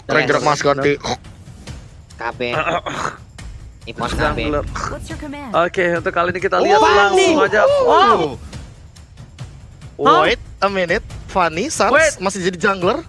Ranger Mas ganti. KB. Ipos KB. Oke, untuk kali ini kita lihat langsung aja. Wow. Wait a minute, Fanny Sans masih jadi jungler.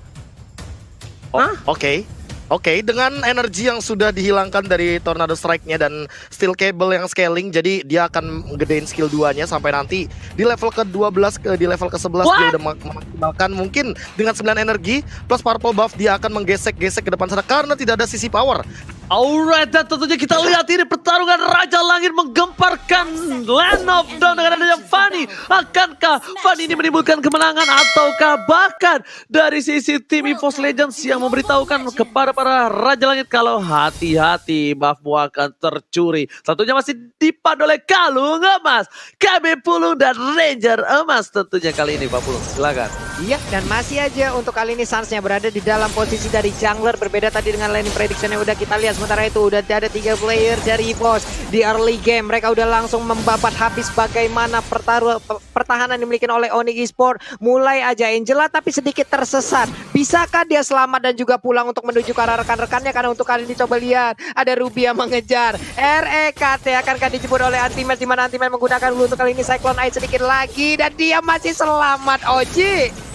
Oke, dengan energi yang sudah dihilangkan dari Tornado Strike-nya dan Steel Cable yang scaling, jadi dia akan gedein skill 2-nya sampai nanti di level ke-12 di level ke-11 dia udah memaksimalkan mungkin dengan 9 energi plus Purple Buff dia akan menggesek-gesek ke depan sana karena tidak ada sisi power. Alright, dan tentunya kita lihat ini pertarungan Raja Langit menggemparkan Land of Dawn dengan adanya Fanny. Akankah Fanny ini menimbulkan kemenangan ataukah bahkan dari sisi tim EVOS Legends yang memberitahukan kepada para Raja Langit kalau hati-hati buffmu akan tercuri. Tentunya masih dipadu oleh Kalung Emas, KB Pulung dan Ranger Emas tentunya kali ini Pak Pulung. Silakan. Iya, dan masih aja untuk kali ini Sans-nya berada di dalam posisi dari jungler. Berbeda tadi dengan laning prediction yang udah kita lihat. Sementara itu udah ada 3 player dari EVOS di early game. Mereka udah langsung membabat habis bagaimana pertahanan dimiliki oleh Onyx Esports. Mulai aja Angela tapi sedikit tersesat. Bisakah dia selamat dan juga pulang untuk menuju ke arah rekan-rekannya? Karena untuk kali ini coba lihat ada Ruby yang mengejar. REKT akankah dijemput oleh Antimatch, di mana Antimatch menggunakan dulu untuk kali ini Cyclone Eye sedikit lagi dan dia masih selamat. Oji.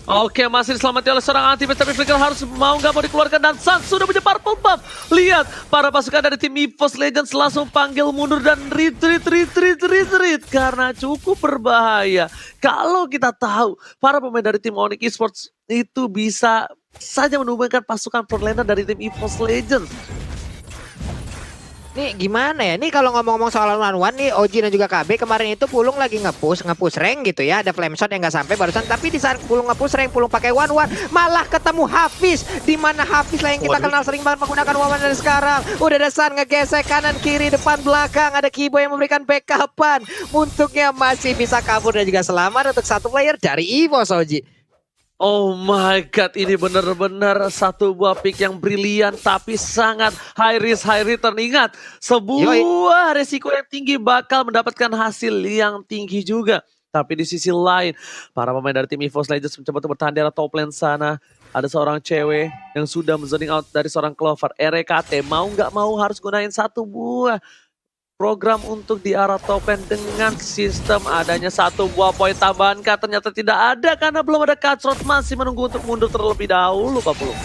Oke, masih diselamatkan oleh seorang Antimatch, tapi Flicker harus mau nggak mau dikeluarkan dan Sans sudah punya Purple Buff. Lihat, para pasukan dari tim EVOS Legends langsung panggil mundur dan retreat karena cukup berbahaya. Kalau kita tahu, para pemain dari tim Onyx Esports itu bisa saja menumbangkan pasukan frontlaner dari tim EVOS Legends. Nih gimana ya, nih kalau ngomong-ngomong soal one-on-one nih Oji dan juga KB kemarin itu Pulung lagi nge-push rank gitu ya. Ada flame shot yang nggak sampai barusan, tapi di saat Pulung nge-push rank, Pulung pakai one-one malah ketemu Hafiz. Di mana Hafiz lah yang kita kenal sering banget menggunakan one-one dan sekarang udah ada Sun ngegesek kanan kiri depan belakang. Ada Kibo yang memberikan backupan. Untuknya masih bisa kabur dan juga selamat untuk satu player dari EVOS Oji. Oh my god, ini benar-benar satu buah pick yang brilian tapi sangat high risk high return. Ingat, sebuah resiko yang tinggi bakal mendapatkan hasil yang tinggi juga. Tapi di sisi lain, para pemain dari tim EVOS Legends mencoba untuk bertahan di arah top lane sana. Ada seorang cewek yang sudah zoning out dari seorang Clover. REKT mau nggak mau harus gunain satu buah program untuk di arah top lane dengan sistem adanya satu buah poin tambahan. Ternyata tidak ada karena belum ada Cutthroat, masih menunggu untuk mundur terlebih dahulu Pak Pulung.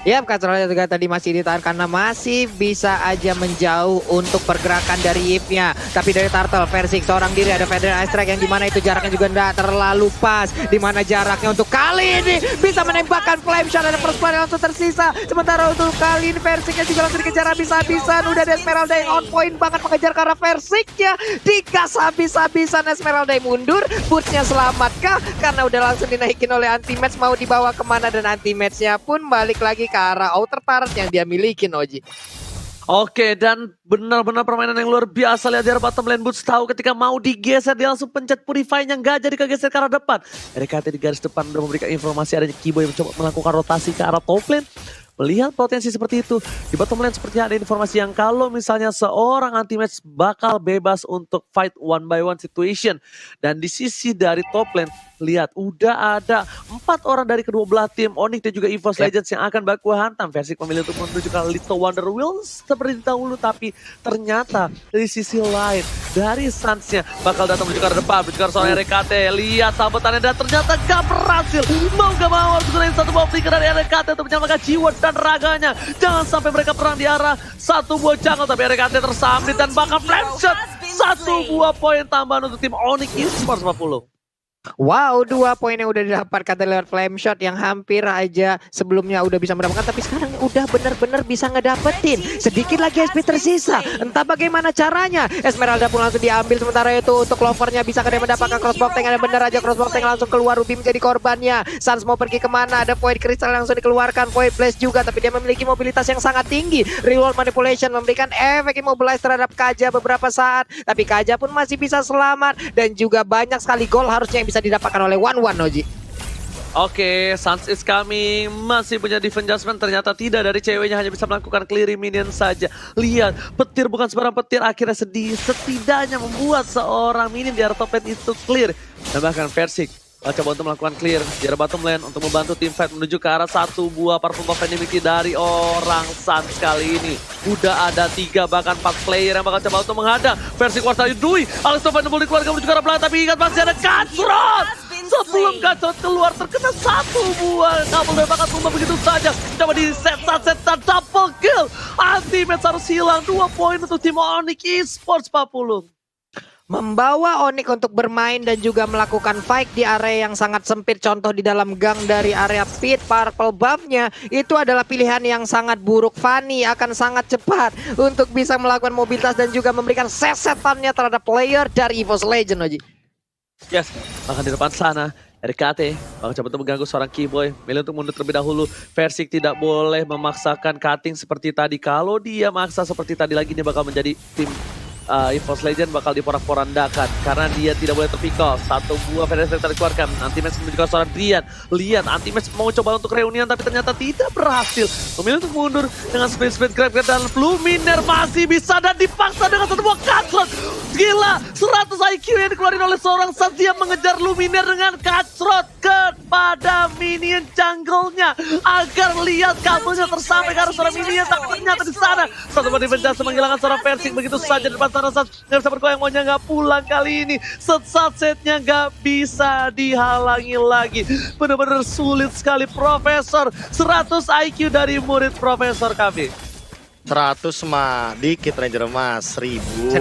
Ya, Cutthroat juga tadi masih ditahan karena masih bisa aja menjauh untuk pergerakan dari Yip-nya. Tapi dari Turtle, Versing seorang diri ada Feather Ice Strike yang dimana itu jaraknya juga tidak terlalu pas. Dimana jaraknya untuk kali ini bisa menembakkan Flame Shot, ada first blood yang langsung tersisa. Sementara untuk kali ini Versingnya juga langsung dikejar habis-habisan. Udah ada Esmeralda yang on point banget mengejar ke arah Versingnya. Digas habis-habisan, Esmeralda yang mundur. Bootnya selamatkah? Karena udah langsung dinaikin oleh Antimatch, mau dibawa kemana dan Antimatch-nya pun balik lagi ke arah outer turret yang dia miliki Oji. Oke, dan benar-benar permainan yang luar biasa. Lihat di arah bottom lane, Boots tahu ketika mau digeser dia langsung pencet Purify-nya, nggak jadi kegeser ke arah depan. RKT di garis depan udah memberikan informasi adanya Kibo yang mencoba melakukan rotasi ke arah top lane. Melihat potensi seperti itu, di bottom lane sepertinya ada informasi yang kalau misalnya seorang Antimatch bakal bebas untuk fight one by one situation. Dan di sisi dari top lane, lihat udah ada 4 orang dari kedua belah tim Onyx dan juga EVOS Legends yang akan baku hantam. Versing memilih untuk menuju ke Little Wonder Wheels seperti dahulu, tapi ternyata dari sisi lain dari Sans-nya bakal datang menuju ke arah depan, menuju ke arah seorang RKT. Lihat sambutannya dan ternyata gak berhasil. Mau gak mau harus gunain satu buah flicker dari RKT untuk menyelamatkan jiwa dan raganya. Jangan sampai mereka perang di arah satu buah jungle, tapi RKT tersambit dan bakal flame shot. Satu buah poin tambahan untuk tim Onyx Esports 40. Wow, 2 poin yang udah didapatkan dari lewat flame shot yang hampir aja sebelumnya udah bisa mendapatkan, tapi sekarang udah bener-bener bisa ngedapetin. Sedikit lagi SP tersisa, entah bagaimana caranya. Esmeralda pun langsung diambil, sementara itu untuk Clovernya bisa mendapatkan crossbow tank. Ada bener aja crossbow tank langsung keluar, Ruby menjadi korbannya. Sans mau pergi kemana, ada Void Crystal langsung dikeluarkan, Void Blast juga, tapi dia memiliki mobilitas yang sangat tinggi. Reroll Manipulation memberikan efek immobilize terhadap Kaja beberapa saat, tapi Kaja pun masih bisa selamat. Dan juga banyak sekali gol harusnya yang bisa didapatkan oleh one-one Oji. Oke, Sans is coming. Masih punya defense adjustment. Ternyata tidak, dari ceweknya hanya bisa melakukan clearing minion saja. Lihat, petir bukan sembarang petir. Akhirnya setidaknya membuat seorang minion di arah top lane itu clear. Dan bahkan Versing Coba untuk melakukan clear di arah bottom lane untuk membantu tim fight menuju ke arah satu buah purple buff yang dimiliki dari orang Suns kali ini. Udah ada 3 bahkan 4 player yang bakal coba untuk menghadang versi kuartal Dui. Alex Novan dikeluarkan menuju ke arah belakang, tapi ingat masih ada Kacrot. Sebelum Kacrot keluar terkena 1 buah kabel dan bakal tumbang begitu saja. Coba di set double kill. Ultimate harus hilang 2 poin untuk tim Onyx Esports Papulung. Membawa Onyx untuk bermain dan juga melakukan fight di area yang sangat sempit. Contoh di dalam gang dari area pit, purple buff-nya itu adalah pilihan yang sangat buruk. Fanny akan sangat cepat untuk bisa melakukan mobilitas dan juga memberikan sesetannya terhadap player dari EVOS Legend, Oji. Yes, bahkan di depan sana RKT bakal coba untuk mengganggu seorang Keyboy. Milih untuk mundur terlebih dahulu. Versik tidak boleh memaksakan cutting seperti tadi. Kalau dia maksa seperti tadi lagi, dia bakal menjadi tim EVOS Legend bakal diporak-porandakan karena dia tidak boleh terpikol. 1 buah Federasi dikeluarkan. Anti-match menunjukkan seorang Drian. Lihat anti-match mau coba untuk reunian tapi ternyata tidak berhasil. Memilih untuk mundur dengan speed grab dan Luminar masih bisa dan dipaksa dengan 1 buah Kacrot. Gila, 100 IQ yang dikeluarin oleh seorang Suns yang mengejar Luminar dengan Kacrot kepada minion jungle-nya agar lihat kabelnya tersampai ke arah seorang minion, tapi ternyata di sana satu body penjasa menghilangkan seorang Versik begitu saja di depan sana. Nggak bisa bergoyang, maunya nggak pulang kali ini. Setnya nggak bisa dihalangi lagi. Benar-benar sulit sekali Profesor. 100 IQ dari murid Profesor kami. 100 mah dikit Ranger mas, 1000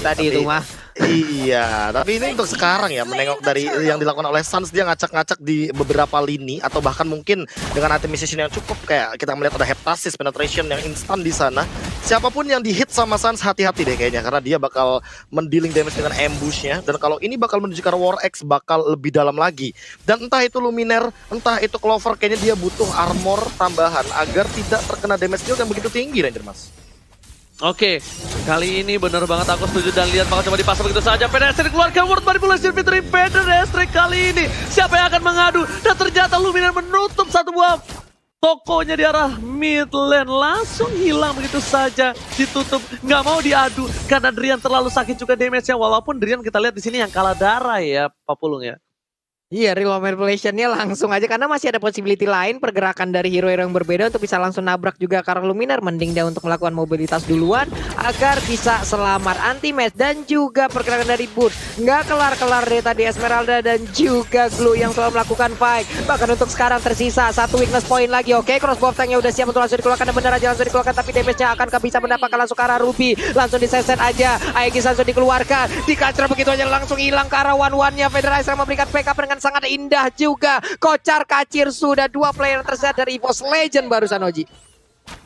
tadi itu mah. Iya, tapi ini untuk sekarang ya, menengok dari yang dilakukan oleh Suns, dia ngacak-ngacak di beberapa lini atau bahkan mungkin dengan itemization yang cukup, kayak kita melihat ada Heptasis penetration yang instan di sana. Siapapun yang di-hit sama Suns hati-hati deh kayaknya, karena dia bakal mendealing damage dengan ambushnya, dan kalau ini bakal menuju ke War X bakal lebih dalam lagi. Dan entah itu Luminaire, entah itu Clover, kayaknya dia butuh armor tambahan agar tidak terkena damage deal yang begitu tinggi Ranger mas. Oke, kali ini bener banget aku setuju dan lihat bakal coba dipasang begitu saja. Pedestri keluarkan World Manipulation Victory Pedestri kali ini. Siapa yang akan mengadu? Dan ternyata Luminar menutup 1 buah tokonya di arah mid lane. Langsung hilang begitu saja. Ditutup, nggak mau diadu. Karena Drian terlalu sakit juga damage-nya. Walaupun Drian kita lihat di sini yang kalah darah ya, Papulung ya. Iya, real manipulation-nya langsung aja karena masih ada possibility lain pergerakan dari hero yang berbeda untuk bisa langsung nabrak juga karena Luminar. Mending dia untuk melakukan mobilitas duluan agar bisa selamat. Anti-match dan juga pergerakan dari Boot nggak kelar-kelar deh tadi. Esmeralda dan juga Glue yang selalu melakukan fight. Bahkan untuk sekarang tersisa 1 weakness point lagi. Oke, crossbow tanknya udah siap untuk langsung dikeluarkan dan benar aja langsung dikeluarkan, tapi damage-nya akankah bisa mendapatkan langsung ke arah Ruby. Langsung diseset aja, Aegis langsung dikeluarkan, dikacau begitu aja langsung hilang ke arah one-one-nya. Federasi memberikan backup dengan sangat indah juga. Kocar kacir sudah 2 player tersisa dari EVOS Legend barusan, Oji.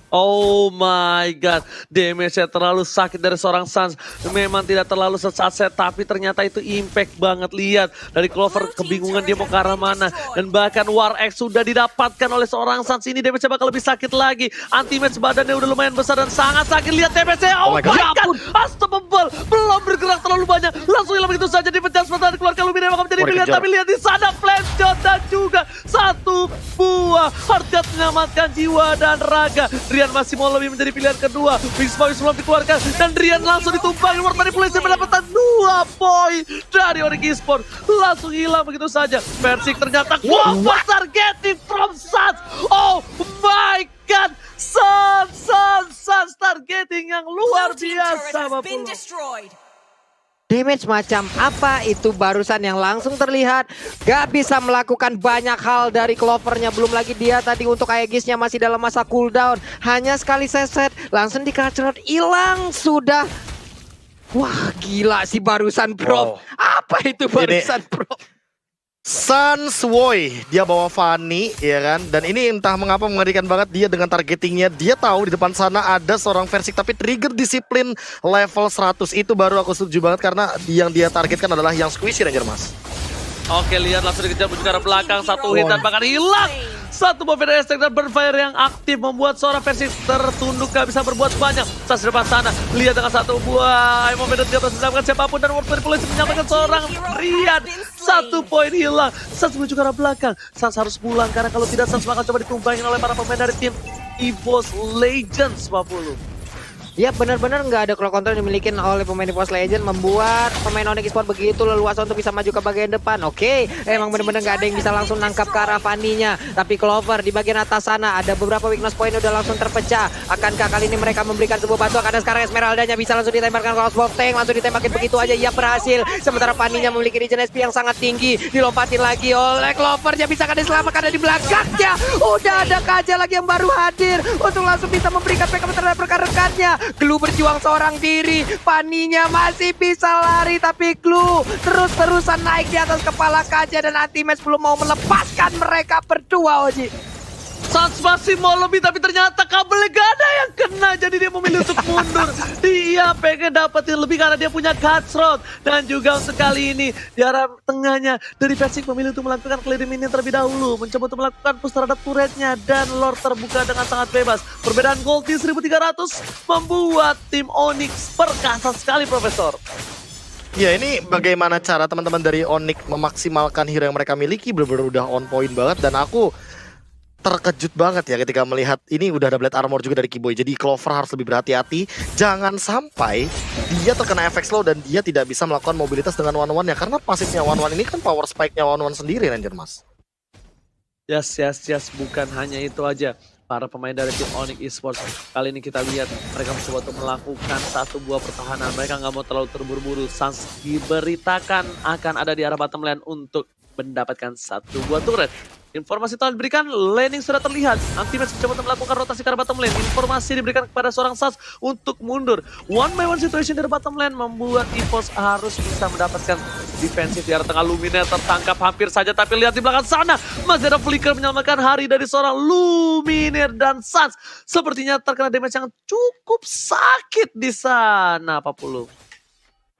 Oh my god, damage-nya terlalu sakit dari seorang Suns. Memang tidak terlalu sesaset, tapi ternyata itu impact banget. Lihat, dari Clover kebingungan dia mau ke arah mana. Dan bahkan War X sudah didapatkan oleh seorang Suns. Ini damage-nya bakal lebih sakit lagi. Anti-match badannya udah lumayan besar dan sangat sakit. Lihat damage-nya, oh my god, unstoppable. Belum bergerak terlalu banyak, langsung hilang begitu saja. Dipecah sebentar, dikeluarkan Luminar bakal menjadi pilihan. Tapi lihat di sana, flash shot dan juga 1 buah Heartcut menyelamatkan jiwa dan raga. Drian masih mau lebih menjadi pilihan kedua. Wings Boys belum dikeluarkan dan Drian langsung ditumbang. World Manipulation mendapatkan 2 poin dari Onyx Esports. Langsung hilang begitu saja. Versik ternyata was targeting from Suns. Oh my god, Suns targeting yang luar biasa. Damage macam apa itu barusan yang langsung terlihat. Gak bisa melakukan banyak hal dari Clovernya. Belum lagi dia tadi untuk Aegisnya masih dalam masa cooldown. Hanya sekali seset langsung dikacrot, hilang sudah. Wah gila sih barusan Prof. Apa itu barusan Prof? Suns Woi, dia bawa Fanny ya kan, dan ini entah mengapa mengerikan banget dia dengan targetingnya. Dia tahu di depan sana ada seorang Versik, tapi trigger disiplin level 100 itu baru aku setuju banget karena yang dia targetkan adalah yang squishy Ranger mas. Oke, lihat langsung dikejar menuju ke arah belakang, 1 hit dan bahkan hilang. 1 buah Federal Attack dan Burnfire yang aktif membuat seorang Versik tertunduk, gak bisa berbuat banyak. Sas di depan sana, lihat dengan 1 buah Aimon Medot dia menyelamatkan siapapun dan World Manipulation menyelamatkan seorang Rian. 1 poin hilang. Sans menuju ke arah belakang. Sans harus pulang karena kalau tidak Sans bakal coba ditumbangin oleh para pemain dari tim EVOS Legends 50. Ya benar-benar nggak ada clock control yang dimiliki oleh pemain Esports Legend, membuat pemain Onyx Esports begitu leluasa untuk bisa maju ke bagian depan. Oke, emang benar-benar nggak ada yang bisa langsung nangkap ke arah Fanny-nya. Tapi Clover di bagian atas sana ada beberapa weakness point udah langsung terpecah. Akankah kali ini mereka memberikan sebuah bantuan? Karena sekarang Esmeralda-nya bisa langsung ditembakan crossbow tank, langsung ditembakin begitu aja. Ia berhasil. Sementara Fanny-nya memiliki regen SP yang sangat tinggi. Dilompatin lagi oleh Clover, dia bisa kan diselamatkan dari belakangnya. Udah ada Kaja lagi yang baru hadir untuk langsung bisa memberikan backup terhadap rekan-rekannya. Glue berjuang seorang diri, Fanny-nya masih bisa lari, tapi Glue terus-terusan naik di atas kepala Kaja dan Anti-Match belum mau melepaskan mereka berdua, Oji. Sans masih mau lebih, tapi ternyata kabelnya gak ada yang kena, jadi dia memilih untuk mundur. Dia pengen dapetin lebih karena dia punya Gutsrod. Dan juga untuk kali ini di arah tengahnya dari Versing memilih untuk melakukan clear minion terlebih dahulu, mencoba untuk melakukan push terhadap turretnya, dan Lord terbuka dengan sangat bebas. Perbedaan gold di 1300 membuat tim Onyx perkasa sekali, Profesor. Ya, ini bagaimana cara teman-teman dari Onyx memaksimalkan hero yang mereka miliki, benar-benar udah on point banget. Dan aku terkejut banget ya ketika melihat ini udah ada Blade Armor juga dari Kiboy. Jadi Clover harus lebih berhati-hati, jangan sampai dia terkena efek slow dan dia tidak bisa melakukan mobilitas dengan one-one-nya. Karena pasifnya one-one ini kan power spike-nya one-one sendiri, Ranger Mas. Yes, bukan hanya itu aja. Para pemain dari tim Onyx Esports kali ini kita lihat mereka mencoba untuk melakukan satu buah pertahanan. Mereka nggak mau terlalu terburu-buru. Sans diberitakan akan ada di arah bottom lane untuk mendapatkan satu buah turret. Informasi telah diberikan, laning sudah terlihat. Anti-Match mencoba untuk melakukan rotasi ke arah bottom lane. Informasi diberikan kepada seorang Sans untuk mundur. One by one situation dari bottom lane membuat EVOS harus bisa mendapatkan defensif di arah tengah. Luminaire tertangkap hampir saja, tapi lihat di belakang sana masih ada flicker menyelamatkan hari dari seorang Luminaire, dan Sans sepertinya terkena damage yang cukup sakit di sana, Pak Pulu.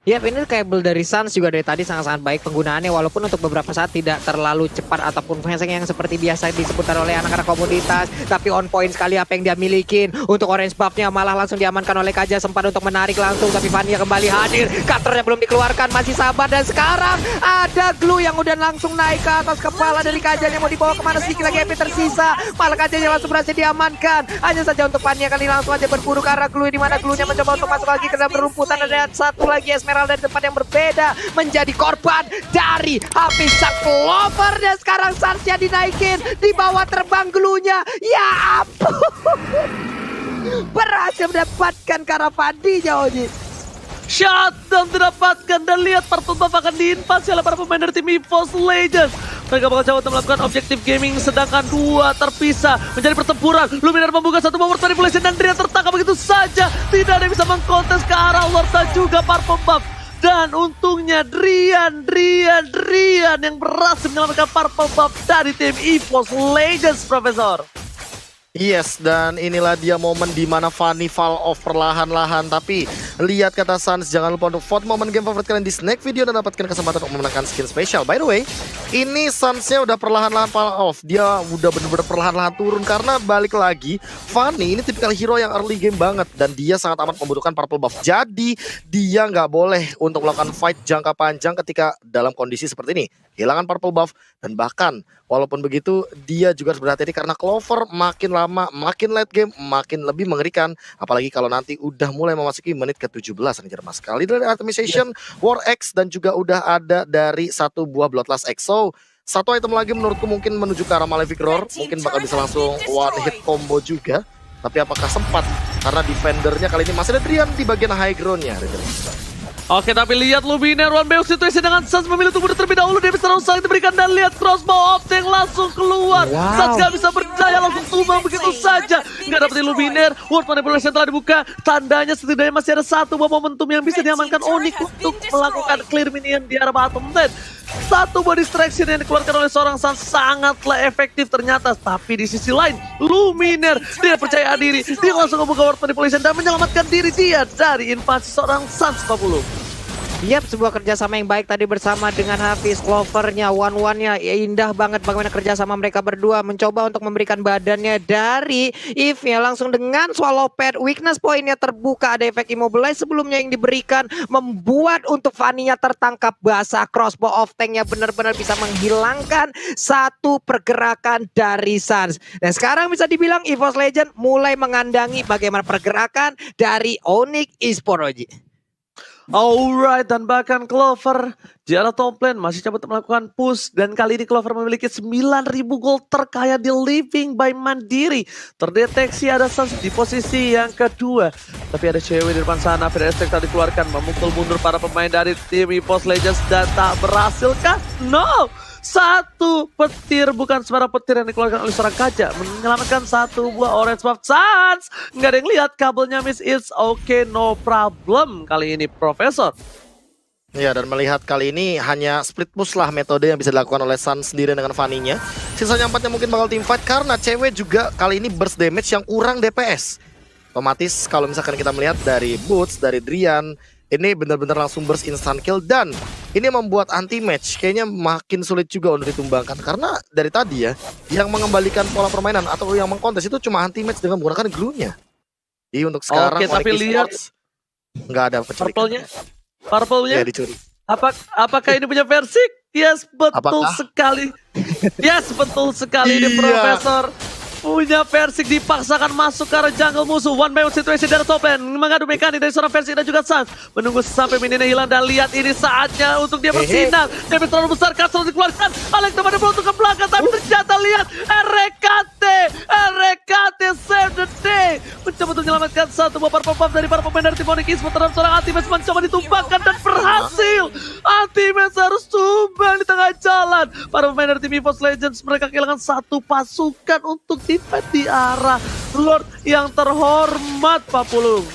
Yap, ini kabel dari Sans juga dari tadi sangat-sangat baik penggunaannya, walaupun untuk beberapa saat tidak terlalu cepat ataupun phasing yang seperti biasa disebutkan oleh anak-anak komunitas, tapi on point sekali apa yang dia milikin. Untuk orange buff-nya malah langsung diamankan oleh Kaja, sempat untuk menarik langsung, tapi Fanny kembali hadir, cutternya belum dikeluarkan, masih sabar, dan sekarang ada Glue yang udah langsung naik ke atas kepala dari Kaja yang mau dibawa kemana, sedikit lagi HP tersisa, malah Kaja yang langsung berhasil diamankan. Hanya saja untuk Fanny kali langsung aja berburu ke arah Glue, di mana Glue-nya mencoba untuk masuk lagi ke dalam rumputan. Ada satu lagi Esmeralda dari tempat yang berbeda menjadi korban dari habis Clover, dan sekarang Sansnya dinaikin di bawah terbang Glue-nya. Ya ampun, berhasil mendapatkan Karavadinya, Oji. Shutdown didapatkan, dan lihat Purple Buff akan diinvasi oleh para pemain dari tim EVOS Legends. Mereka bakal coba untuk melakukan objektif gaming, sedangkan dua terpisah menjadi pertempuran. Luminaire membuka satu power manipulation dan Drian tertangkap begitu saja. Tidak ada yang bisa mengkontes ke arah Lord dan juga Purple Buff. Dan untungnya Drian yang berhasil menyelamatkan Purple Buff dari tim EVOS Legends, Profesor. Yes, dan inilah dia momen di mana Fanny fall off perlahan-lahan. Tapi lihat kata Sans, jangan lupa untuk vote momen game favorit kalian di snack video dan dapatkan kesempatan untuk memenangkan skin spesial. By the way, ini Sansnya udah perlahan-lahan fall off. Dia udah bener-bener perlahan-lahan turun karena balik lagi Fanny ini tipikal hero yang early game banget, dan dia sangat amat membutuhkan purple buff. Jadi dia nggak boleh untuk melakukan fight jangka panjang ketika dalam kondisi seperti ini, kehilangan purple buff. Dan bahkan walaupun begitu dia juga harus berhati-hati karena Clover makin lama makin late game makin lebih mengerikan, apalagi kalau nanti udah mulai memasuki menit ke-17. Ranger Mas, kali dari Artemization, War X, dan juga udah ada dari satu buah Bloodlust X. So satu item lagi menurutku mungkin menuju ke arah Malefic Roar, mungkin bakal bisa langsung one hit combo juga. Tapi apakah sempat, karena defendernya kali ini masih ada Drian di bagian high ground-nya. Oke, tapi lihat Luminaire one by one situation dengan Sans memilih untuk mundur terlebih dahulu. Dia bisa langsung diberikan, dan lihat crossbow of yang langsung keluar. Sans gak bisa berdaya, langsung tumbang begitu saja. Gak dapetin Luminaire, World Manipulation telah dibuka. Tandanya setidaknya masih ada satu buah momentum yang bisa diamankan Onyx untuk melakukan clear minion di arah bottom lane. Satu buah distraction yang dikeluarkan oleh seorang Sans sangatlah efektif ternyata. Tapi di sisi lain, Luminaire tidak percaya diri. Dia langsung membuka World Manipulation dan menyelamatkan diri dia dari invasi seorang Sans, 40. Yap, sebuah kerjasama yang baik tadi bersama dengan Hafiz. Clovernya, one-one-nya indah banget bagaimana kerjasama mereka berdua. Mencoba untuk memberikan badannya dari Eve-nya langsung dengan swallow pad. Weakness point-nya terbuka, ada efek immobilize sebelumnya yang diberikan. Membuat untuk Fanny-nya tertangkap basah. Crossbow of tank-nya benar-benar bisa menghilangkan satu pergerakan dari Suns. Dan sekarang bisa dibilang EVOS Legend mulai mengandangi bagaimana pergerakan dari Onyx Esports, Oji. Alright, dan bahkan Clover di arah top lane masih coba untuk melakukan push. Dan kali ini Clover memiliki 9.000 gold terkaya di Living by Mandiri. Terdeteksi ada Suns di posisi yang kedua. Tapi ada cewek di depan sana, Fede Estek tadi dikeluarkan memukul mundur para pemain dari tim EVOS Legends dan tak berhasil kah? No! Satu petir, bukan sembarang petir yang dikeluarkan oleh seorang kaca, menyelamatkan satu buah orange buff Suns. Nggak ada yang lihat, kabelnya miss, it's okay, no problem kali ini Profesor. Ya, dan melihat kali ini hanya split push lah metode yang bisa dilakukan oleh Sun sendiri dengan Fanny-nya. Sisanya 4-nya mungkin bakal team fight karena cewek juga kali ini burst damage yang kurang DPS. Otomatis kalau misalkan kita melihat dari Boots, dari Drian, ini benar-benar langsung burst instant kill. Dan ini membuat anti-match kayaknya makin sulit juga untuk ditumbangkan. Karena dari tadi ya, yang mengembalikan pola permainan atau yang mengkontes itu cuma anti-match dengan menggunakan glue-nya. Jadi untuk sekarang Oke, tapi lihat nggak ada penculikan. Purple-nya Ya, dicuri. Apakah ini punya versi? Yes, betul Apakah? sekali. Yes, betul sekali ini Profesor. Punya Versik dipaksakan masuk ke arah jungle musuh. One by one situation dari top lane. Mengadu mekanik dari seorang Versik dan juga Suns. Menunggu sampai minionnya hilang dan lihat ini saatnya untuk dia bersinar. Damage terlalu besar, Castle dikeluarkan. Alex teman untuk ke belakang tapi ternyata lihat RKT save the day. Mencoba untuk menyelamatkan satu buah purple buff dari para pemain dari tim Onyx Esports terhadap seorang Ultimate mencoba ditumbangkan dan berhasil. Ultimate harus tumbang di tengah jalan. Para pemain dari tim EVOS Legends mereka kehilangan satu pasukan untuk defend di arah Lord yang terhormat, Pak Pulung.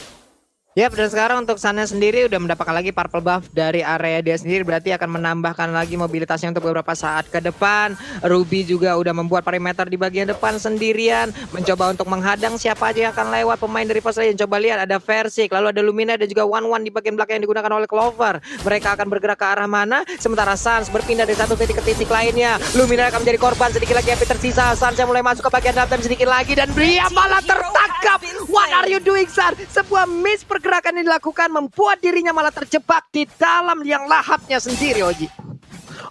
Yap, dan sekarang untuk Sunnya sendiri udah mendapatkan lagi purple buff dari area dia sendiri, berarti akan menambahkan lagi mobilitasnya untuk beberapa saat ke depan. Ruby juga udah membuat perimeter di bagian depan sendirian, mencoba untuk menghadang siapa aja yang akan lewat pemain dari EVOS Legends. Coba lihat ada Versik, lalu ada Lumina dan juga one-one di bagian belakang yang digunakan oleh Clover. Mereka akan bergerak ke arah mana? Sementara Suns berpindah dari satu titik ke titik lainnya. Lumina akan menjadi korban, sedikit lagi yang tersisa. Suns yang mulai masuk ke bagian dalam sedikit lagi dan dia malah tertangkap. What are you doing, Suns? Sebuah miss pergerakan yang dilakukan membuat dirinya malah terjebak di dalam yang lahapnya sendiri, Oji.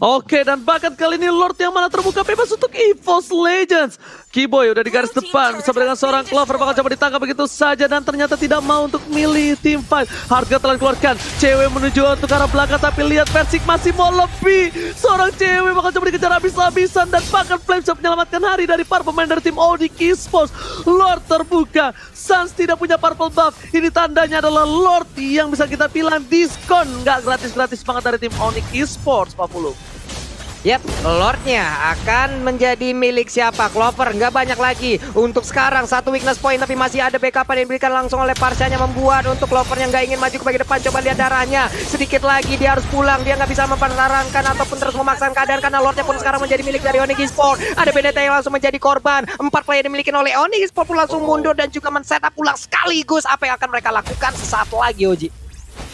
Oke, dan bahkan kali ini Lord yang malah terbuka bebas untuk EVOS Legends. Keyboy udah di garis depan bersama dengan seorang Clover, bakal coba ditangkap begitu saja dan ternyata tidak mau untuk milih team fight. Harga telah dikeluarkan, cewek menuju untuk arah belakang tapi lihat Versik masih mau lebih. Seorang cewek bakal coba dikejar habis-habisan dan bahkan Flame bisa menyelamatkan hari dari para pemain dari tim Onyx Esports. Lord terbuka, Suns tidak punya purple buff. Ini tandanya adalah Lord yang bisa kita bilang diskon, nggak gratis-gratis banget dari tim Onyx Esports, Pak Pulung. Yap, Lordnya akan menjadi milik siapa? Clover, nggak banyak lagi. Untuk sekarang, satu weakness point, tapi masih ada backup yang diberikan langsung oleh Parsianya, membuat untuk Clover yang nggak ingin maju ke bagian depan. Coba lihat darahnya, sedikit lagi dia harus pulang. Dia nggak bisa mempertahankan ataupun terus memaksakan keadaan karena Lordnya pun sekarang menjadi milik dari Onyx Esports. Ada Benedetta yang langsung menjadi korban. 4 player dimiliki oleh Onyx Esports pun langsung mundur dan juga men-setup ulang sekaligus. Apa yang akan mereka lakukan sesaat lagi, Oji?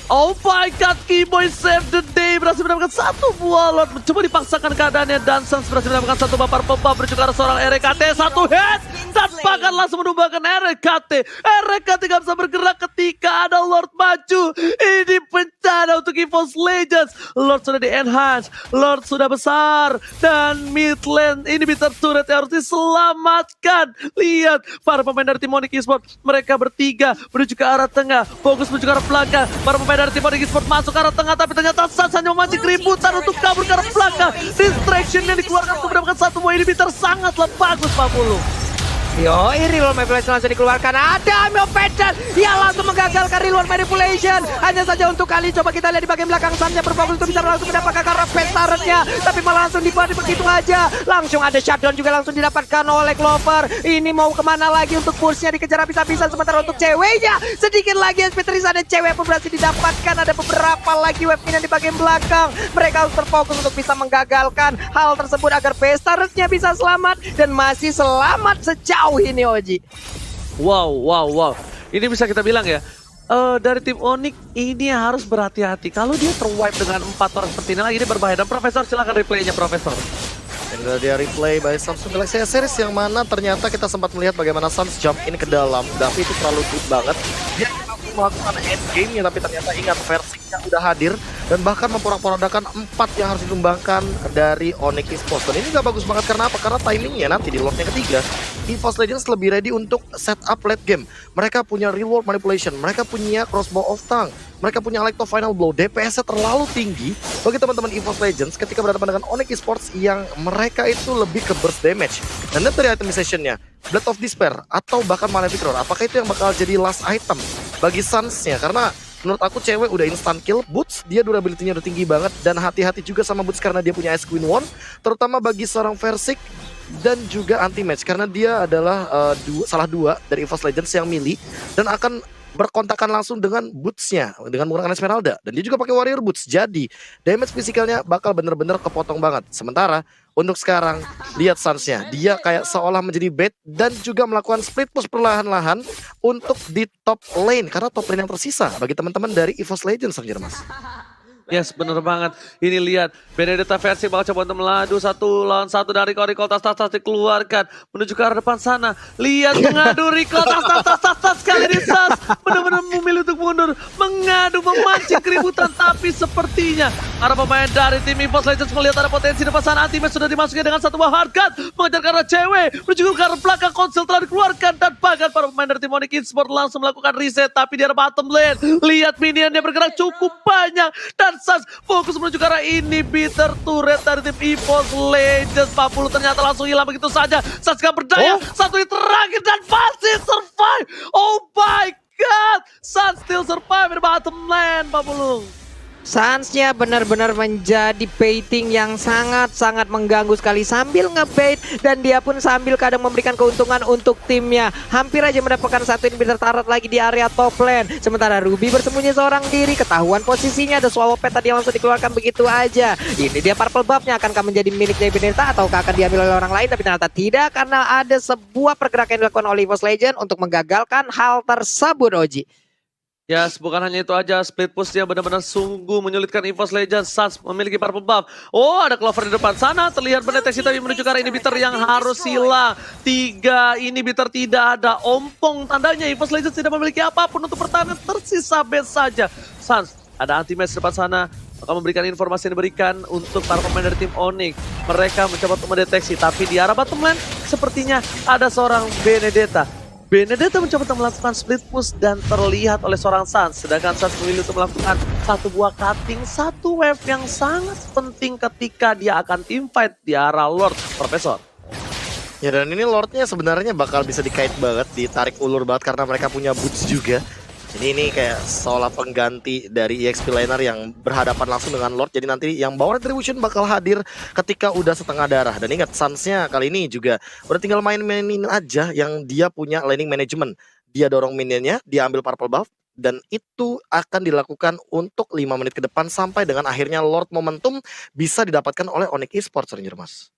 Oh my god, Keyboy save the day, berhasil mendapatkan satu buah Lord, mencoba dipaksakan keadaannya dan Suns berhasil mendapatkan satu buah purple buff menuju ke arah seorang RKT, satu hit dan bahkan langsung menumbangkan RKT. RKT gak bisa bergerak ketika ada Lord maju. Ini bencana untuk EVOS Legends. Lord sudah di-enhance, Lord sudah besar dan mid lane ini bitter turret yang harus diselamatkan. Lihat para pemain dari tim Onyx Esports, mereka bertiga menuju ke arah tengah, fokus menuju ke arah belakang. Para pemain dari tim Onyx Esports masuk ke arah tengah tapi ternyata Suns hanya memancing keributan untuk kabur ke arah belakang. Distraction yang dikeluarkan untuk mendapatkan satu buah inhibitor sangatlah bagus, Pak Pulung. Yo, reload manipulation langsung dikeluarkan. Ada Miopedan yang langsung menggagalkan reload manipulation. Hanya saja untuk kali coba kita lihat di bagian belakang Sunsnya berfokus untuk bisa langsung mendapatkan karena pestaretnya, tapi malah langsung dibuat begitu aja. Langsung ada shutdown juga langsung didapatkan oleh Clover. Ini mau kemana lagi untuk pushnya dikejar habis-habisan, sementara untuk ceweknya sedikit lagi SP Teresa dan cewek pun berhasil didapatkan. Ada beberapa lagi web minion di bagian belakang. Mereka harus terfokus untuk bisa menggagalkan hal tersebut agar pestaretnya bisa selamat dan masih selamat sejauh ini, Oji. Wow. Ini bisa kita bilang ya, dari tim Onyx ini harus berhati-hati. Kalau dia terwipe dengan 4 orang seperti ini lagi, dia berbahaya. Dan Profesor, silakan replaynya Profesor. Dan dia replay by Samsung Galaxy S series yang mana ternyata kita sempat melihat bagaimana Suns jump in ke dalam. Tapi itu terlalu deep banget. Dia melakukan endgame-nya tapi ternyata ingat versinya udah hadir. Dan bahkan memporak-porandakan 4 yang harus ditumbangkan dari Onyx Esports. Dan ini gak bagus banget karena apa? Karena timingnya nanti di lotnya ketiga, EVOS Legends lebih ready untuk setup late game. Mereka punya real world manipulation, mereka punya crossbow of tongue, mereka punya Electro Final Blow. DPS-nya terlalu tinggi bagi teman-teman EVOS Legends ketika berhadapan dengan Onyx Esports yang mereka itu lebih ke burst damage. Dan lihat dari itemization-nya, Blade of Despair atau bahkan Malefic Roar, apakah itu yang bakal jadi last item bagi Suns-nya? Karena menurut aku cewek udah instant kill. Boots dia durability-nya udah tinggi banget. Dan hati-hati juga sama Boots karena dia punya Ice Queen Wand, terutama bagi seorang Versik. Dan juga anti-match karena dia adalah salah dua dari EVOS Legends yang milih dan akan berkontakan langsung dengan boots-nya dengan menggunakan Esmeralda. Dan dia juga pakai Warrior Boots, jadi damage fisikalnya bakal bener-bener kepotong banget. Sementara untuk sekarang lihat Suns-nya, dia kayak seolah menjadi bait dan juga melakukan split push perlahan-lahan untuk di top lane karena top lane yang tersisa bagi teman-teman dari EVOS Legends, Sanjir Mas. Yes, bener banget. Ini lihat, Benedetta versi bakal coba untuk meladu 1 lawan 1 dari Recall tas dikeluarkan menuju ke arah depan sana. Lihat mengadu Recall tas kali ini Sas benar-benar memilih untuk mundur, mengadu memancing keributan, tapi sepertinya para pemain dari tim EVOS Legends melihat ada potensi depan sana. Anti-match sudah dimasuki dengan satu buah hardcut, mengejar ke arah cewek, menuju ke arah belakang, konsel telah dikeluarkan dan bahkan para pemain dari tim Onyx Esports langsung melakukan reset, tapi di arah bottom lane. Lihat minionnya bergerak cukup banyak dan Suns fokus menuju ke arah inhibitor turret dari tim EVOS Legends. 40 ternyata langsung hilang begitu saja. Suns gak berdaya, satu hit terakhir dan masih survive. Oh my god, Suns still survive di bottom lane 40. Suns-nya benar-benar menjadi baiting yang sangat-sangat mengganggu sekali sambil ngebait dan dia pun sambil kadang memberikan keuntungan untuk timnya. Hampir aja mendapatkan satu inhibitor turret lagi di area top lane. Sementara Ruby bersembunyi seorang diri, ketahuan posisinya, ada swallow pet tadi yang langsung dikeluarkan begitu aja. Ini dia purple buff-nya, akankah menjadi milik dari Benedetta ataukah akan diambil oleh orang lain? Tapi ternyata tidak karena ada sebuah pergerakan yang dilakukan oleh EVOS Legends untuk menggagalkan hal tersebut, Oji. Ya, bukan hanya itu aja, split push dia benar-benar sungguh menyulitkan EVOS Legends. Suns memiliki purple buff. Oh, ada Clover di depan sana, terlihat mendeteksi tapi menuju ke arah inhibitor yang harus hilang. 3 inhibitor tidak ada, ompong tandanya EVOS Legends tidak memiliki apapun untuk pertahanan, tersisa base saja. Suns, ada anti-match di depan sana, akan memberikan informasi yang diberikan untuk para pemain dari tim Onyx. Mereka mencoba untuk mendeteksi, tapi di arah bottom lane sepertinya ada seorang Benedetta. Benedetta mencoba untuk melakukan split push dan terlihat oleh seorang Suns. Sedangkan Suns memilih untuk melakukan satu buah cutting, satu wave yang sangat penting ketika dia akan teamfight di arah Lord, Profesor. Ya dan ini Lordnya sebenarnya bakal bisa dikait banget, ditarik ulur banget karena mereka punya boots juga. Jadi ini kayak seolah pengganti dari EXP laner yang berhadapan langsung dengan Lord. Jadi nanti yang bawa Retribution bakal hadir ketika udah setengah darah. Dan ingat Suns-nya kali ini juga udah tinggal main-mainin aja yang dia punya laning management. Dia dorong minionnya, dia ambil purple buff. Dan itu akan dilakukan untuk 5 menit ke depan sampai dengan akhirnya Lord Momentum bisa didapatkan oleh Onyx Esports, Ranger Mas.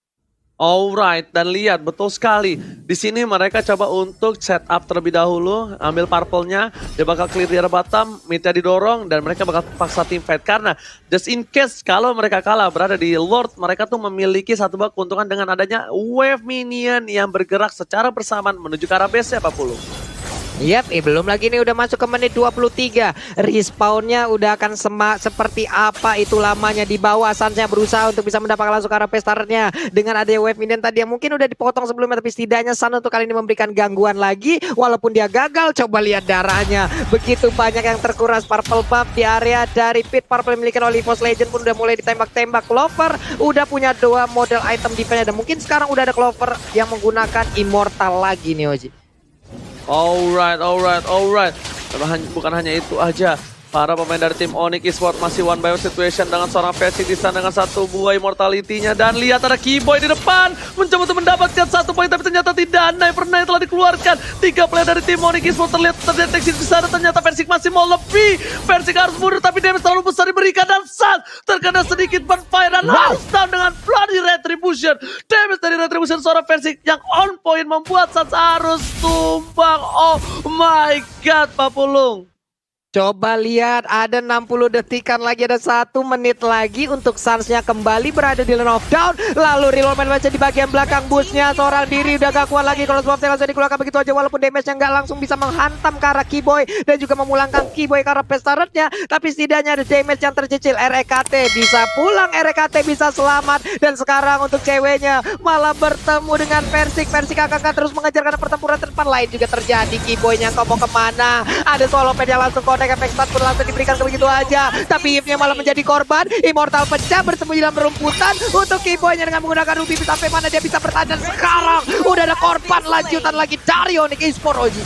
Alright, dan lihat betul sekali. Di sini mereka coba untuk setup terlebih dahulu, ambil purple-nya, dia bakal clear di arah bottom, mid-nya didorong dan mereka bakal paksa team fight karena just in case kalau mereka kalah berada di Lord, mereka tuh memiliki satu buah keuntungan dengan adanya wave minion yang bergerak secara bersamaan menuju ke arah base-nya 40. Yap, belum lagi nih udah masuk ke menit 23. Respawnnya udah akan seperti apa itu lamanya di bawah. Suns-nya berusaha untuk bisa mendapatkan langsung ke arah pestarnya dengan ada wave minion tadi yang mungkin udah dipotong sebelumnya, tapi setidaknya Suns untuk kali ini memberikan gangguan lagi walaupun dia gagal. Coba lihat darahnya, begitu banyak yang terkuras. Purple buff di area dari pit purple yang dimiliki oleh EVOS Legends pun udah mulai ditembak-tembak. Clover udah punya 2 model item defense dan mungkin sekarang udah ada Clover yang menggunakan immortal lagi nih, Oji. Alright. Bukan hanya itu aja. Para pemain dari tim Onyx Esports masih one by one situation dengan seorang Versik di sana dengan satu buah immortality-nya. Dan lihat ada Keyboy di depan, mencoba untuk mendapatkan 1 poin tapi ternyata tidak. Pernah yang telah dikeluarkan. 3 player dari tim Onyx Esports terlihat terdeteksi di sana. Ternyata Versik masih mau lebih. Versik harus mundur tapi damage terlalu besar diberikan dan Suns terkena sedikit bonfire dan harus down dengan bloody Retribution. Damage dari Retribution seorang Versik yang on point membuat Suns harus tumbang. Oh my god, Papulung. Coba lihat, ada 60 detikan lagi, ada 1 menit lagi untuk Suns-nya kembali berada di lane of down. Lalu reload man baca di bagian belakang busnya, seorang diri udah gak kuat lagi. Kalau swap langsung dikeluarkan begitu aja, walaupun damage-nya nggak langsung bisa menghantam ke arah Keyboy dan juga memulangkan Keyboy ke arah pestaretnya, tapi setidaknya ada damage yang tercicil. REKT bisa pulang, REKT bisa selamat, dan sekarang untuk ceweknya malah bertemu dengan Versik. Versik akan terus mengejar karena pertempuran depan lain juga terjadi. Keyboy-nya kok mau kemana? Ada solo pad yang langsung efek stun pun langsung diberikan begitu aja, tapi Eve-nya malah menjadi korban. Immortal pecah bersembunyi dalam rumputan untuk Keyboy-nya dengan menggunakan Ruby. Sampai mana dia bisa bertahan, dan sekarang udah ada korban lanjutan lagi dari Onyx Esports, Oji.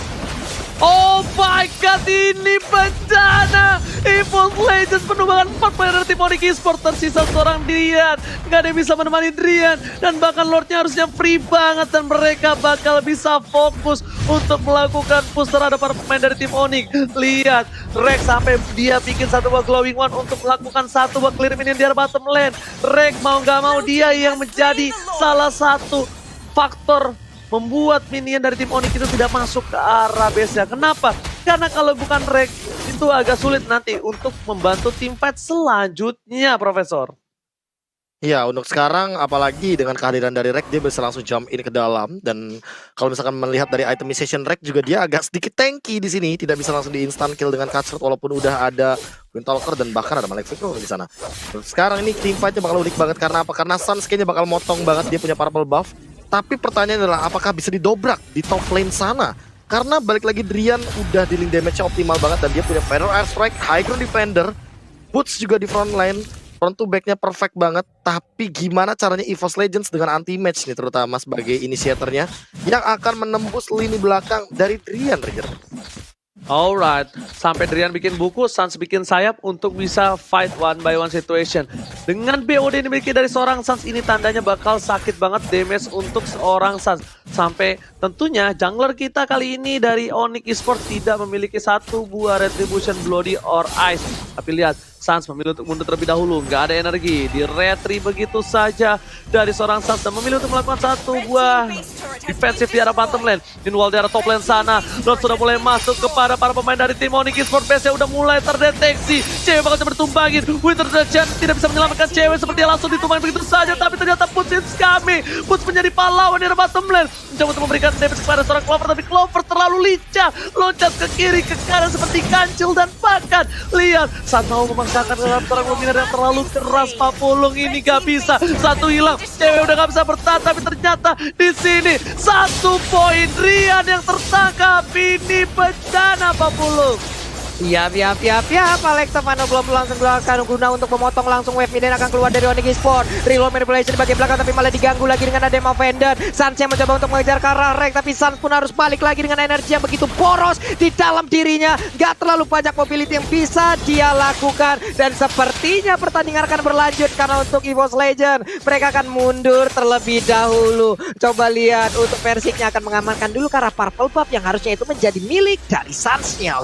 Oh my god, ini bencana. EVOS Legends penumbangkan 4 player dari tim Onyx Esports, tersisa seorang Drian. Gak ada yang bisa menemani Drian, dan bahkan Lordnya harusnya free banget, dan mereka bakal bisa fokus untuk melakukan push terhadap para pemain dari tim Onyx. Lihat, Rex sampai dia bikin satu buah glowing one untuk melakukan satu buah clear minion di bottom lane. Rex mau gak mau dia yang menjadi salah satu faktor membuat minion dari tim Onyx itu tidak masuk ke arah base-nya. Kenapa? Karena kalau bukan Rex, itu agak sulit nanti untuk membantu tim fight selanjutnya, Profesor. Ya, untuk sekarang apalagi dengan kehadiran dari Rex, dia bisa langsung jump in ke dalam. Dan kalau misalkan melihat dari itemization Rex juga, dia agak sedikit tanky di sini, tidak bisa langsung di instant kill dengan Cutthroat walaupun udah ada Windtalker dan bahkan ada Malefic di sana. Sekarang ini team fight-nya bakal unik banget. Karena apa? Karena Suns kayaknya bakal motong banget, dia punya purple buff. Tapi pertanyaannya adalah apakah bisa didobrak di top lane sana? Karena balik lagi Drian udah dealing damage-nya optimal banget, dan dia punya Feather Airstrike, High Ground Defender, Boots juga di front line, front to back-nya perfect banget. Tapi gimana caranya EVOS Legends dengan anti-match nih, terutama sebagai inisiatornya yang akan menembus lini belakang dari Drian, Roger? Alright, sampai Drian bikin buku, Suns bikin sayap untuk bisa fight one by one situation. Dengan BOD yang dimiliki dari seorang Suns ini, tandanya bakal sakit banget damage untuk seorang Suns. Sampai tentunya jungler kita kali ini dari Onyx Esports tidak memiliki satu buah Retribution Bloody or Ice. Tapi lihat, Suns memilih untuk mundur terlebih dahulu, nggak ada energi, di retri begitu saja dari seorang Suns, dan memilih untuk melakukan satu buah defensif di arah bottom lane. Meanwhile di arah top lane sana, Lord sudah mulai masuk kepada para pemain dari tim Onyx Esports. Base-nya udah mulai terdeteksi, cewek bakal coba ditumbangin. Winter Dragon tidak bisa menyelamatkan cewek, seperti langsung ditumbangin begitu saja, tapi ternyata Boots is coming. Boots menjadi pahlawan di arah bottom lane, mencoba untuk memberikan damage kepada seorang Clover, tapi Clover terlalu lincah, loncat ke kiri, ke kanan seperti kancil, dan bahkan lihat saat mau memaksakan seorang Luminar yang terlalu keras, Papulung ini gak bisa. Satu hilang, cewek udah gak bisa bertahan, tapi ternyata di sini 1 poin Drian yang tertangkap. Ini bencana, Papulung. Yap, Alexa Mano belum langsung keluarkan guna untuk memotong langsung wave minion akan keluar dari Onyx Esports. Reload manipulation di bagian belakang, tapi malah diganggu lagi dengan ada Vendor. Suns yang mencoba untuk mengejar ke arah Rex, tapi Suns pun harus balik lagi dengan energi yang begitu poros di dalam dirinya. Gak terlalu banyak mobility yang bisa dia lakukan, dan sepertinya pertandingan akan berlanjut karena untuk EVOS Legends mereka akan mundur terlebih dahulu. Coba lihat, untuk Versiknya akan mengamankan dulu ke arah purple buff yang harusnya itu menjadi milik dari Suns-nya,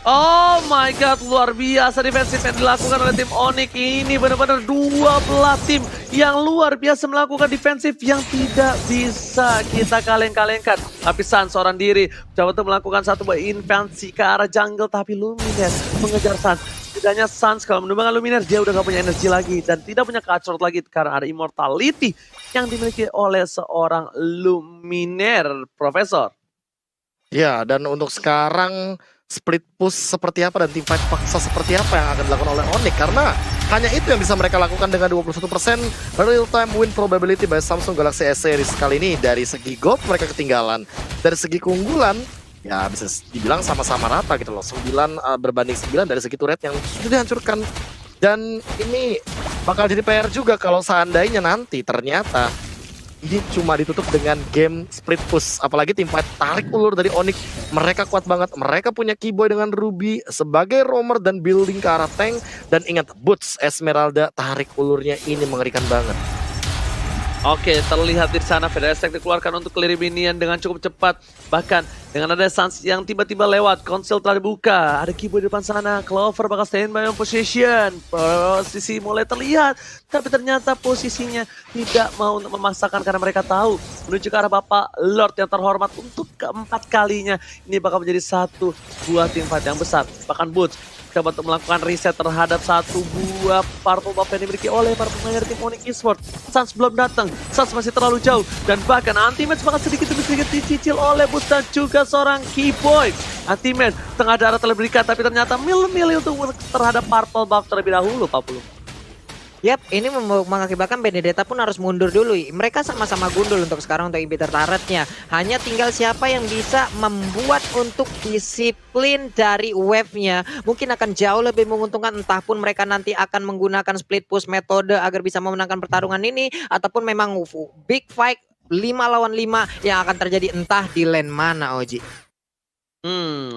Oh my god, luar biasa defensif yang dilakukan oleh tim Onyx. Ini benar-benar 2 belah tim yang luar biasa melakukan defensif yang tidak bisa kita kaleng-kalengkan. Tapi Suns seorang diri coba untuk melakukan satu buah invasi ke arah jungle, tapi Luminar mengejar Suns. Setidaknya Suns kalau menumbangkan Luminar, dia udah gak punya energi lagi dan tidak punya Cutthroat lagi karena ada immortality yang dimiliki oleh seorang Luminar, Profesor. Ya, dan untuk sekarang split push seperti apa dan team fight paksa seperti apa yang akan dilakukan oleh Onyx, karena hanya itu yang bisa mereka lakukan dengan 21% real time win probability by Samsung Galaxy S series. Kali ini dari segi gold mereka ketinggalan, dari segi keunggulan ya bisa dibilang sama-sama rata gitu loh, 9 berbanding 9 dari segi turret yang sudah dihancurkan. Dan ini bakal jadi PR juga kalau seandainya nanti ternyata ini cuma ditutup dengan game split push. Apalagi tim fight tarik ulur dari Onyx. Mereka kuat banget. Mereka punya Keyboy dengan Ruby sebagai roamer dan building ke arah tank. Dan ingat, Boots Esmeralda tarik ulurnya ini mengerikan banget. Oke, terlihat di sana Feather Airstrike dikeluarkan untuk clear minion dengan cukup cepat. Bahkan dengan ada Suns yang tiba-tiba lewat, konsel telah dibuka. Ada Keyboy di depan sana, Clover bakal stand by on position. Posisi mulai terlihat, tapi ternyata posisinya tidak mau untuk memaksakan karena mereka tahu menuju ke arah Bapak Lord yang terhormat untuk keempat kalinya. Ini bakal menjadi satu buah tim fight yang besar. Bahkan Boots coba untuk melakukan reset terhadap satu buah purple buff yang dimiliki oleh para pemain tim Onyx Esports. Sans belum datang, Sans masih terlalu jauh, dan bahkan Anti-Match bakal sedikit demi sedikit dicicil oleh Boots dan juga seorang Keyboy. Anti-Match tengah darah telah diberikan, tapi ternyata milih untuk terhadap purple buff terlebih dahulu, Pak Pulung. Yap, ini mengakibatkan Benedetta pun harus mundur dulu. Mereka sama-sama gundul untuk sekarang untuk inhibitor turretnya. Hanya tinggal siapa yang bisa membuat untuk disiplin dari wave-nya. Mungkin akan jauh lebih menguntungkan, entah pun mereka nanti akan menggunakan split push metode agar bisa memenangkan pertarungan ini, ataupun memang big fight 5 lawan 5 yang akan terjadi entah di lane mana, Oji.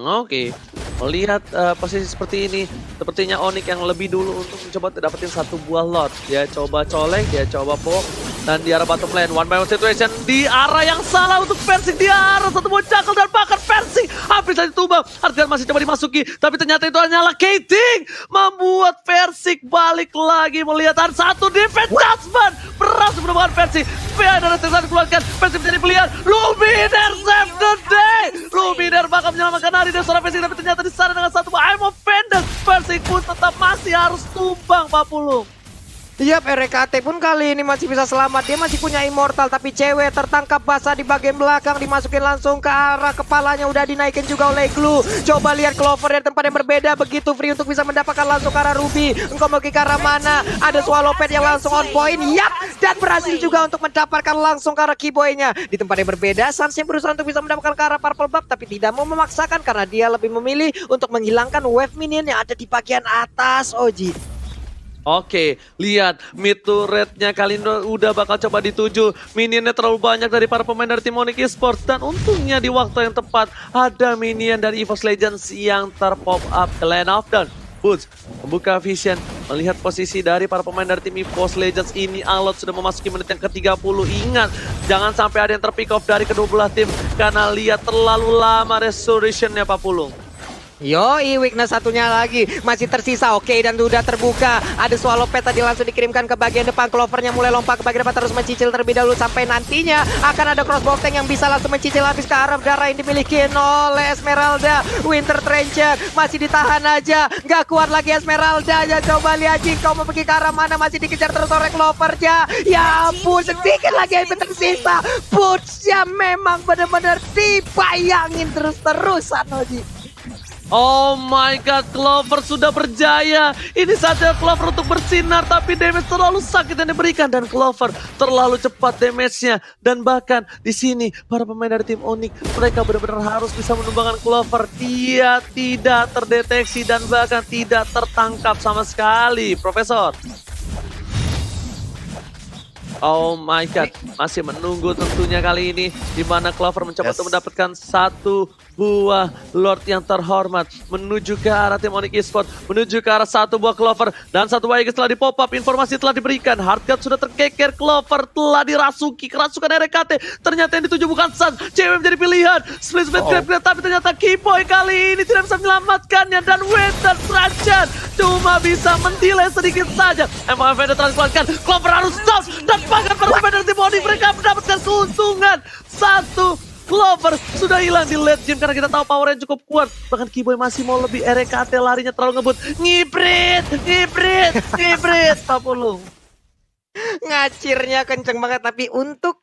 Oke. Melihat posisi seperti ini, sepertinya Onyx yang lebih dulu untuk mencoba dapetin satu buah lot. Dia coba colek, dia coba pok, dan di arah bottom lane, one by one situation di arah yang salah untuk Persik, di arah satu buah cakal, dan bahkan Persik hampir saja tumbang. Artian masih coba dimasuki, tapi ternyata itu hanyalah Kating, membuat Persik balik lagi. Melihat ada satu defense judgment, berhasil menemukan Persik. Ada terus dikeluarkan, Persik menjadi pilihan. Luminer save the day. Luminer bakal menyelamatkan hari dan seorang Persik, tapi ternyata di sana dengan satu I'm offended. Persik pun tetap masih harus tumbang, Pak Pulung. Yap, RKT pun kali ini masih bisa selamat. Dia masih punya immortal, tapi cewek tertangkap basah di bagian belakang, dimasukin langsung ke arah kepalanya, udah dinaikin juga oleh Glue. Coba lihat Clover dari tempat yang berbeda, begitu free untuk bisa mendapatkan langsung ke arah Ruby. Engkau mau ke arah mana? Ada Swallow Pet yang langsung on point, yap, dan berhasil juga untuk mendapatkan langsung ke arah Keyboy-nya. Di tempat yang berbeda, Sansnya berusaha untuk bisa mendapatkan ke arah Purple Buff, tapi tidak mau memaksakan karena dia lebih memilih untuk menghilangkan wave minion yang ada di bagian atas, Oji. Oke, lihat mid turretnya kali ini udah bakal coba dituju. Minionnya terlalu banyak dari para pemain dari tim Onyx Esports, dan untungnya di waktu yang tepat ada minion dari EVOS Legends yang terpop up ke lane of down. Boots membuka vision, melihat posisi dari para pemain dari tim EVOS Legends ini. Alot sudah memasuki menit yang ke-30. Ingat, jangan sampai ada yang terpick off dari kedua belah tim, karena lihat terlalu lama restoration-nya, Pak Pulung. Yoi, weakness satunya lagi masih tersisa. Oke, dan udah terbuka. Ada Swallow Pet tadi langsung dikirimkan ke bagian depan. Clovernya mulai lompat ke bagian depan, terus mencicil terlebih dahulu sampai nantinya akan ada crossbow tank yang bisa langsung mencicil habis ke arah darah yang dimiliki oleh Esmeralda. Winter Trencher masih ditahan aja, nggak kuat lagi Esmeralda. Ya coba lihat Jing, kau mau pergi ke arah mana, masih dikejar terus oleh Clovernya. Ya ampun, sedikit lagi yang tersisa. Bootsnya memang benar-benar dibayangin terus-terusan, Oji. Oh my god, Clover sudah berjaya. Ini saja Clover untuk bersinar, tapi damage terlalu sakit yang diberikan, dan Clover terlalu cepat damage-nya. Dan bahkan di sini para pemain dari tim Onyx, mereka benar-benar harus bisa menumbangkan Clover. Dia tidak terdeteksi dan bahkan tidak tertangkap sama sekali, Profesor. Oh my god, masih menunggu tentunya kali ini, di mana Clover mencoba untuk mendapatkan satu buah Lord yang terhormat, menuju ke arah tim Onyx Esports, menuju ke arah satu buah Clover, dan satu buah telah di pop up. Informasi telah diberikan, Heartguard sudah terkeker, Clover telah dirasuki, kerasukan RKT. Ternyata yang dituju bukan Sans, cewek menjadi pilihan, split grab, tapi ternyata Keyboy kali ini tidak bisa menyelamatkannya, dan Winter Trencher cuma bisa mendelay sedikit saja. MFV telah dikeluarkan, Clover harus stop, dan bahkan para pemain dari tim Onyx mereka mendapatkan keuntungan. Satu Clover sudah hilang di late game karena kita tahu powernya cukup kuat. Bahkan Keyboy masih mau lebih, RKT larinya terlalu ngebut. Ngibrit, Pak Pulung. Ngacirnya kenceng banget, tapi untuk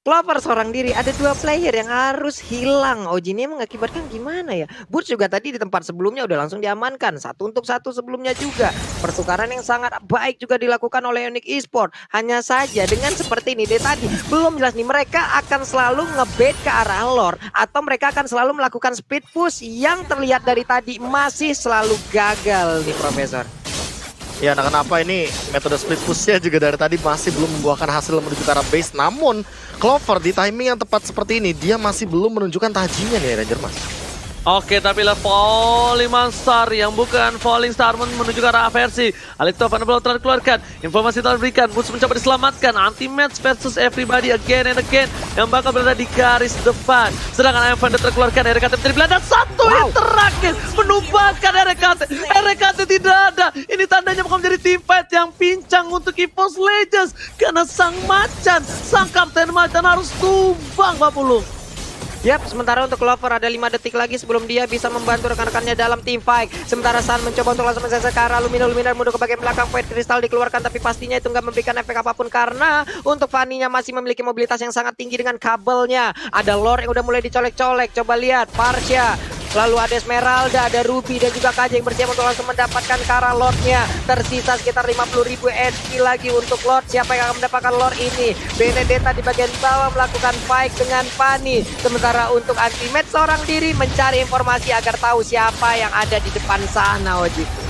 Clover seorang diri ada dua player yang harus hilang. Oji ini mengakibatkan gimana ya? Boots juga tadi di tempat sebelumnya udah langsung diamankan. Satu untuk satu sebelumnya juga. Pertukaran yang sangat baik juga dilakukan oleh Onyx Esports. Hanya saja dengan seperti ini dari tadi belum jelas nih, mereka akan selalu ngebait ke arah lore atau mereka akan selalu melakukan speed push yang terlihat dari tadi masih selalu gagal nih, Profesor. Ya, nah kenapa ini metode split push-nya juga dari tadi masih belum membuahkan hasil menuju ke arah base. Namun Clover di timing yang tepat seperti ini, dia masih belum menunjukkan tajinya nih, Ranger Mas. Oke, tapi lah Falling Star yang bukan Falling Star menuju ke arah versi. Alecto Vanderbilt telah dikeluarkan. Informasi telah diberikan. Mus mencoba diselamatkan. Anti-match versus everybody again and again. Yang bakal berada di garis depan. Sedangkan Evander terkeluarkan. RKT menjadi belanda. Satu yang terakhir. Menumbangkan RKT. RKT tidak ada. Ini tandanya bakal menjadi team fight yang pincang untuk EVOS Legends. Karena sang macan, sang kapten macan harus tumbang, Pak Pulung. Yap, sementara untuk Clover ada 5 detik lagi sebelum dia bisa membantu rekan-rekannya dalam team fight. Sementara Sun mencoba untuk langsung mengeser ke arah Luminar mundur ke bagian belakang. Void Crystal dikeluarkan tapi pastinya itu nggak memberikan efek apapun karena untuk Fanny-nya masih memiliki mobilitas yang sangat tinggi dengan kabelnya. Ada Lord yang udah mulai dicolek-colek. Coba lihat, Parsha. Lalu ada Esmeralda, ada Ruby dan juga KJ yang bersiap untuk langsung mendapatkan ke arah Lordnya. Tersisa sekitar 50.000 HP lagi untuk Lord. Siapa yang akan mendapatkan Lord ini? Benedetta di bagian bawah melakukan fight dengan Fanny. Sementara untuk Anti-Match seorang diri mencari informasi agar tahu siapa yang ada di depan sana, Oji.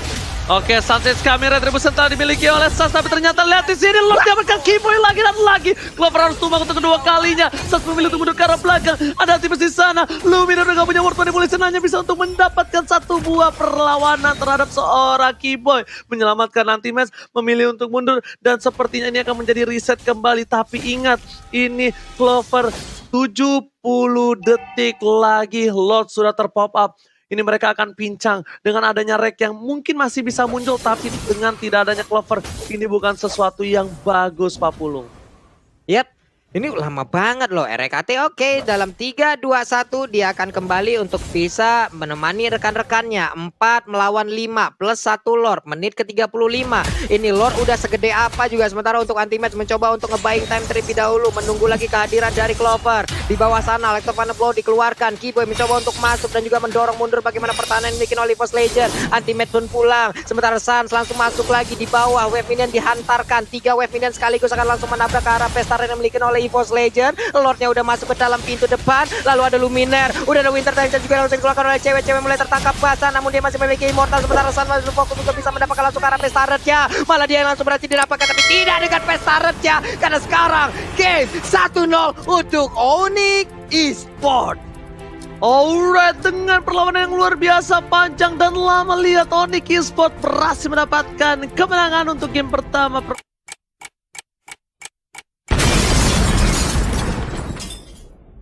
Oke, Sanchez kamera Retribution telah dimiliki oleh Sas, tapi ternyata lihat di sini Lord dapatkan Keyboy lagi dan lagi. Clover harus tumbang untuk kedua kalinya. Sas memilih untuk mundur ke arah belakang. Ada tim di sana. Luminar udah gak punya word manipulation, hanya bisa untuk mendapatkan satu buah perlawanan terhadap seorang Keyboy. Menyelamatkan Anti-Match, memilih untuk mundur dan sepertinya ini akan menjadi reset kembali. Tapi ingat, ini Clover 70 detik lagi Lord sudah terpop up. Ini mereka akan pincang dengan adanya Rek yang mungkin masih bisa muncul, tapi dengan tidak adanya Clover, ini bukan sesuatu yang bagus, Pak Pulung. Yap. Ini lama banget loh RKT. Oke, dalam 3, 2, 1 dia akan kembali untuk bisa menemani rekan-rekannya. 4 melawan 5 plus 1 Lord. Menit ke 35. Ini Lord udah segede apa juga. Sementara untuk Anti-Match mencoba untuk nge-buying time terlebih dahulu. Menunggu lagi kehadiran dari Clover. Di bawah sana Alecto Vanderbilt dikeluarkan. Keyboy mencoba untuk masuk dan juga mendorong mundur bagaimana pertahanan yang dimiliki oleh EVOS Legends. Anti-Match pun pulang. Sementara Sans langsung masuk lagi di bawah. Wave Minion dihantarkan. 3 Wave Minion sekaligus akan langsung menabrak ke arah Pestaren yang dimiliki oleh EVOS Legends. Lordnya udah masuk ke dalam pintu depan. Lalu ada Luminaire, udah ada Winter Time juga langsung dikeluarkan oleh cewek-cewek mulai tertangkap basah. Namun dia masih memiliki Immortal. Sementara Sun masih fokus untuk bisa mendapatkan langsung ke arah Pestaretnya. Malah dia yang langsung berhasil didapatkan, tapi tidak dengan Pestaretnya. Karena sekarang game 1-0 untuk Onyx Esports. Alright, dengan perlawanan yang luar biasa panjang dan lama, lihat Onyx Esports berhasil mendapatkan kemenangan untuk game pertama.